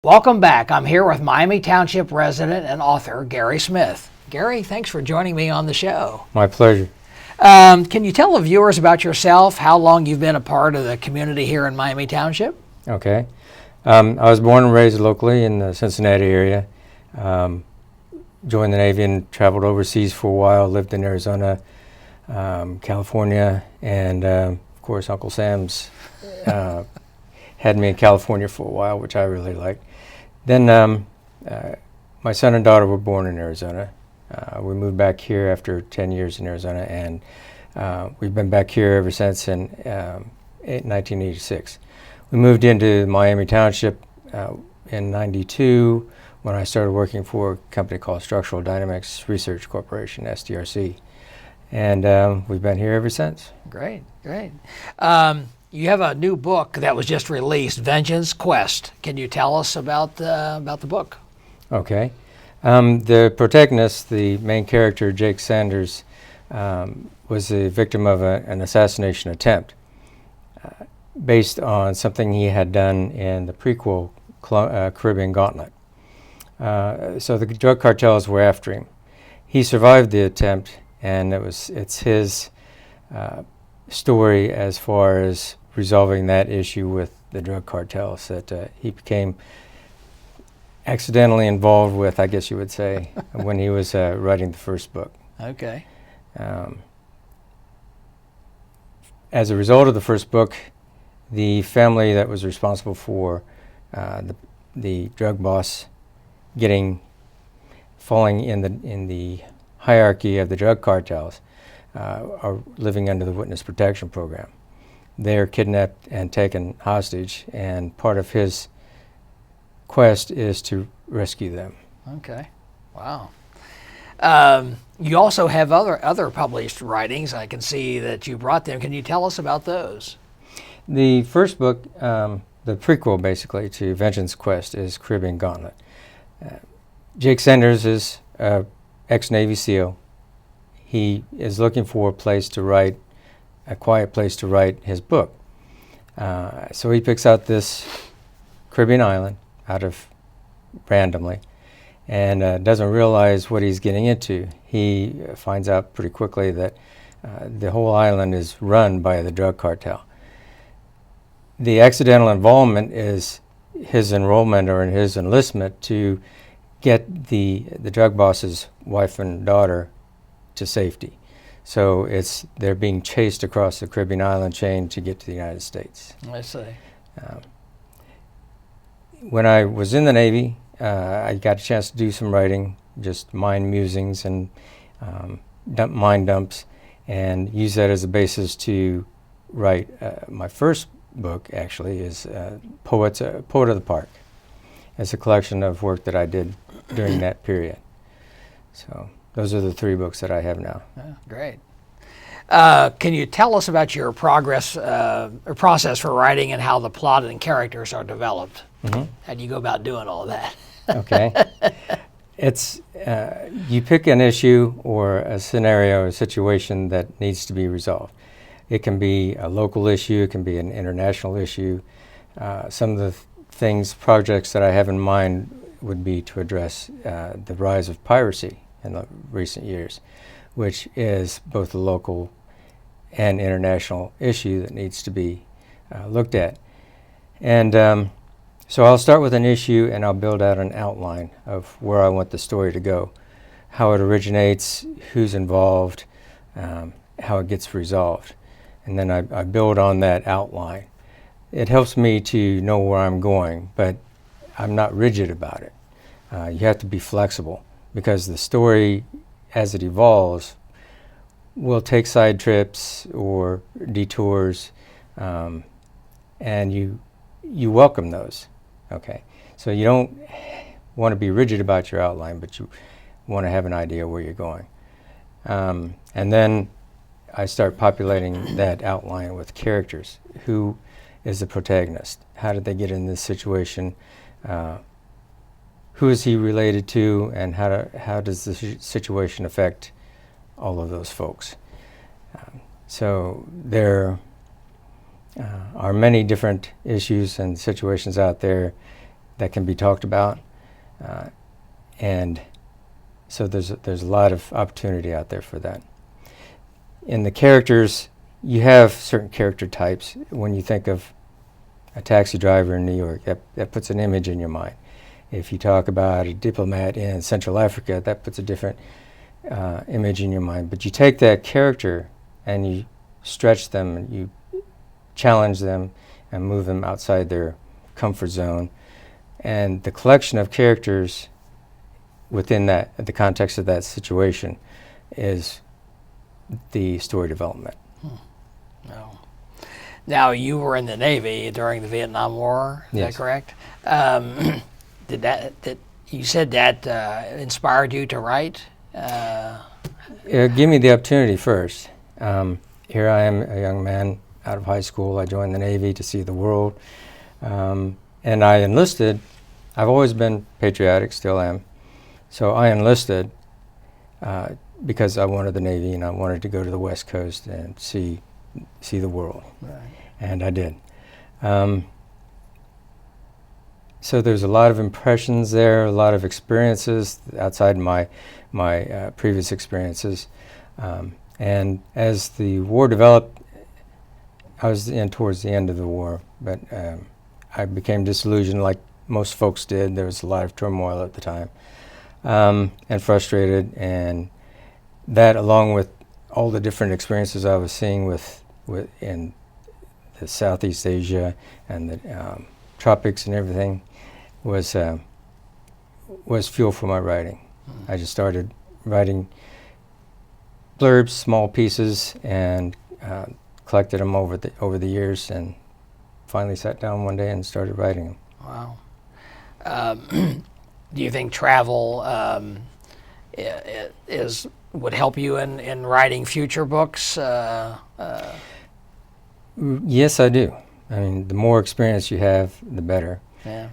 Welcome back. I'm here with Miami Township resident and author Gary Smith. Gary, thanks for joining me on the show. My pleasure. Can you tell the viewers about yourself, how long you've been a part of the community here in Miami Township? Okay. I was born and raised locally in the Cincinnati area. Joined the Navy and traveled overseas for a while, lived in Arizona, California, and of course Uncle Sam's had me in California for a while, which I really liked. Then my son and daughter were born in Arizona. We moved back here after 10 years in Arizona, and we've been back here ever since in 1986. We moved into Miami Township in '92 when I started working for a company called Structural Dynamics Research Corporation, SDRC. And we've been here ever since. Great, great. You have a new book that was just released, Vengeance Quest. Can you tell us about the book? Okay. The protagonist, the main character, Jake Sanders, was the victim of an assassination attempt based on something he had done in the prequel Caribbean Gauntlet. So the drug cartels were after him. He survived the attempt, and it's his story as far as resolving that issue with the drug cartels that he became accidentally involved with, I guess you would say, when he was writing the first book. Okay. As a result of the first book, the family that was responsible for the drug boss falling in the hierarchy of the drug cartels are living under the witness protection program. They're kidnapped and taken hostage, and part of his quest is to rescue them. Okay. Wow. You also have other published writings. I can see that you brought them. Can you tell us about those? The first book, the prequel basically to Vengeance Quest, is Caribbean Gauntlet. Jake Sanders is an ex-Navy SEAL. He is looking for a quiet place to write his book. So he picks out this Caribbean island randomly, and doesn't realize what he's getting into. He finds out pretty quickly that the whole island is run by the drug cartel. The accidental involvement is his enrollment or his enlistment to get the drug boss's wife and daughter to safety. So they're being chased across the Caribbean island chain to get to the United States. I see. When I was in the Navy, I got a chance to do some writing, just mind musings and mind dumps, and use that as a basis to write. My first book actually is Poet of the Park. It's a collection of work that I did during that period. So those are the three books that I have now. Yeah, great. Can you tell us about your process for writing and how the plot and characters are developed? Mm-hmm. How do you go about doing all that? Okay. It's you pick an issue or a scenario, a situation that needs to be resolved. It can be a local issue, it can be an international issue. Some of the projects that I have in mind would be to address the rise of piracy in the recent years, which is both a local and international issue that needs to be looked at. And so I'll start with an issue, and I'll build out an outline of where I want the story to go, how it originates, who's involved, how it gets resolved. And then I build on that outline. It helps me to know where I'm going, but I'm not rigid about it. You have to be flexible, because the story, as it evolves, will take side trips or detours, and you welcome those. Okay, so you don't want to be rigid about your outline, but you want to have an idea where you're going. And then I start populating that outline with characters. Who is the protagonist? How did they get in this situation? Who is he related to, and how does the situation affect all of those folks? So there are many different issues and situations out there that can be talked about, and so there's a lot of opportunity out there for that. In the characters, you have certain character types. When you think of a taxi driver in New York, that puts an image in your mind. If you talk about a diplomat in Central Africa, that puts a different image in your mind. But you take that character and you stretch them and you challenge them and move them outside their comfort zone. And the collection of characters within the context of that situation is the story development. No. Now, you were in the Navy during the Vietnam War, is Yes. that correct? You said that inspired you to write? Give me the opportunity first. Here I am, a young man out of high school. I joined the Navy to see the world. And I enlisted. I've always been patriotic, still am. So I enlisted because I wanted the Navy and I wanted to go to the West Coast and see the world. Right. And I did. So there's a lot of impressions there, a lot of experiences outside my previous experiences. And as the war developed, I was towards the end of the war, but I became disillusioned like most folks did. There was a lot of turmoil at the time, and frustrated, and that, along with all the different experiences I was seeing in the Southeast Asia and the tropics and everything, was fuel for my writing. I just started writing blurbs, small pieces, and collected them over the years, and finally sat down one day and started writing them. Wow. Do you think travel would help you in writing future books? Yes, I do. I mean, the more experience you have, the better. Yeah.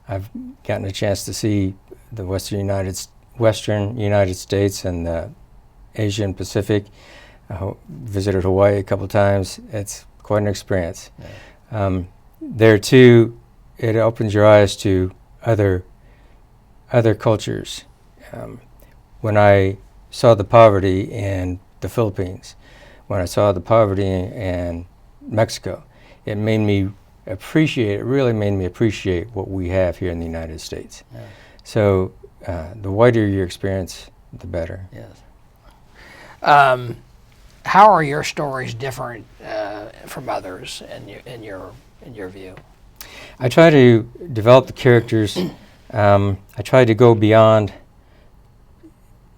I've gotten a chance to see the Western United States and the Asia and Pacific. I visited Hawaii a couple times. It's quite an experience. Yeah. There too, it opens your eyes to other cultures. When I saw the poverty in the Philippines, when I saw the poverty in Mexico, it really made me appreciate what we have here in the United States. Yeah. So the wider your experience, the better. Yes. How are your stories different from others in your view? I try to develop the characters. I try to go beyond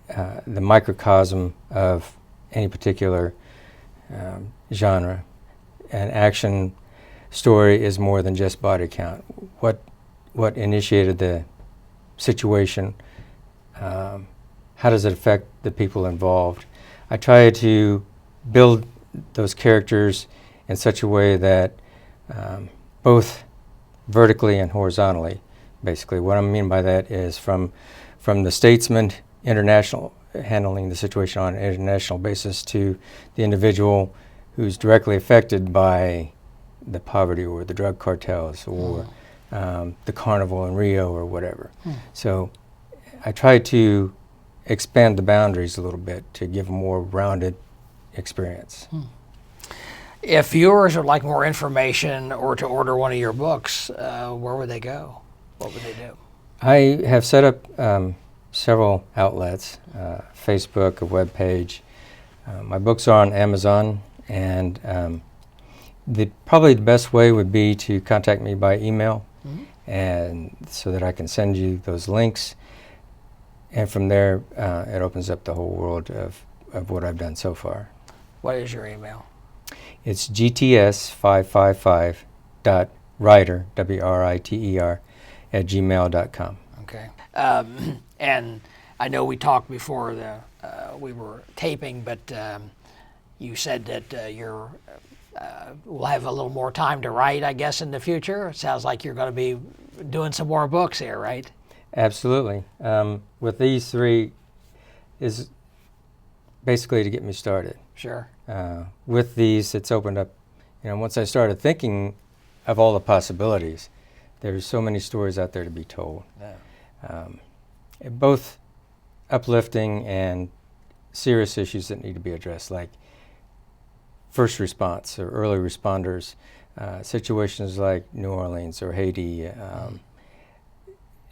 the microcosm of any particular genre. An action story is more than just body count. What initiated the situation? How does it affect the people involved? I try to build those characters in such a way that both vertically and horizontally, basically. What I mean by that is from the statesman, handling the situation on an international basis, to the individual who's directly affected by the poverty or the drug cartels or the carnival in Rio or whatever. So I try to expand the boundaries a little bit to give a more rounded experience. If viewers would like more information or to order one of your books, where would they go? What would they do? I have set up several outlets, Facebook, a web page. My books are on Amazon, and probably the best way would be to contact me by email, and so that I can send you those links. And from there, it opens up the whole world of what I've done so far. What is your email? It's gts555.writer, WRITER, @gmail.com. Okay. And I know we talked before we were taping, but you said that we'll have a little more time to write, I guess, in the future. It sounds like you're going to be doing some more books here, right? Absolutely. With these three is basically to get me started. Sure. With these, it's opened up, once I started thinking of all the possibilities, There's so many stories out there to be told. Yeah. Both uplifting and serious issues that need to be addressed, like first response or early responders, situations like New Orleans or Haiti,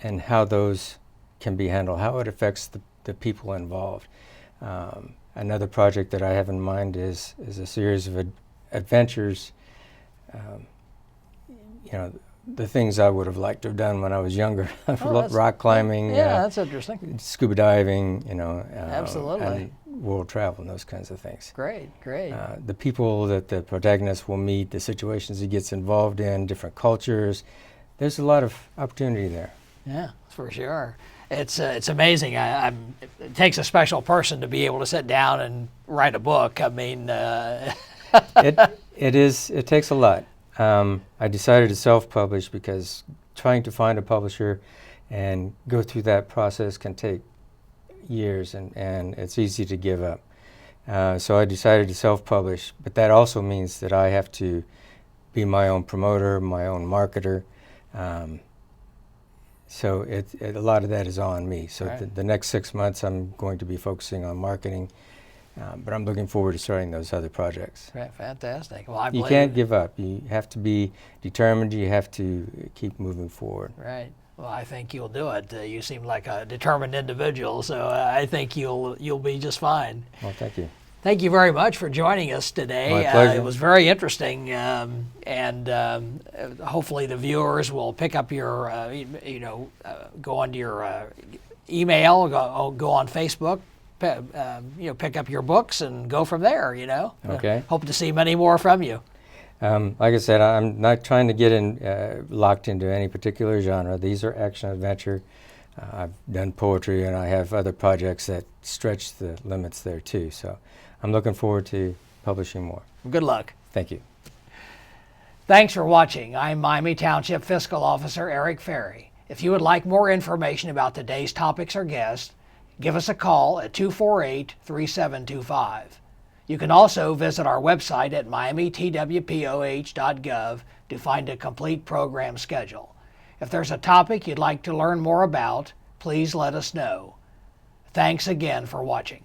and how those can be handled, how it affects the people involved. Another project that I have in mind is a series of adventures, the things I would have liked to have done when I was younger. Rock climbing, Yeah, that's interesting. scuba diving, Absolutely. and world travel and those kinds of things. Great. The people that the protagonist will meet, the situations he gets involved in, different cultures, there's a lot of opportunity there. Yeah, for sure. It's amazing. It takes a special person to be able to sit down and write a book. I mean, It takes a lot. I decided to self-publish because trying to find a publisher and go through that process can take years, and it's easy to give up. So I decided to self-publish, but that also means that I have to be my own promoter, my own marketer. So a lot of that is on me. So Right. the next 6 months I'm going to be focusing on marketing, but I'm looking forward to starting those other projects. Right, fantastic. Well, I You believe can't give up. You have to be determined. You have to keep moving forward. Right. Well, I think you'll do it. You seem like a determined individual, so I think you'll be just fine. Well, thank you. Thank you very much for joining us today. My pleasure. It was very interesting, and hopefully the viewers will pick up your, go onto your email, go on Facebook, pick up your books and go from there. Okay. Hope to see many more from you. Like I said, I'm not trying to get locked into any particular genre. These are action adventure. I've done poetry, and I have other projects that stretch the limits there too. So I'm looking forward to publishing more. Good luck. Thank you. Thanks for watching. I'm Miami Township Fiscal Officer Eric Ferry. If you would like more information about today's topics or guests, give us a call at 248-3725. You can also visit our website at miamitwpoh.gov to find a complete program schedule. If there's a topic you'd like to learn more about, please let us know. Thanks again for watching.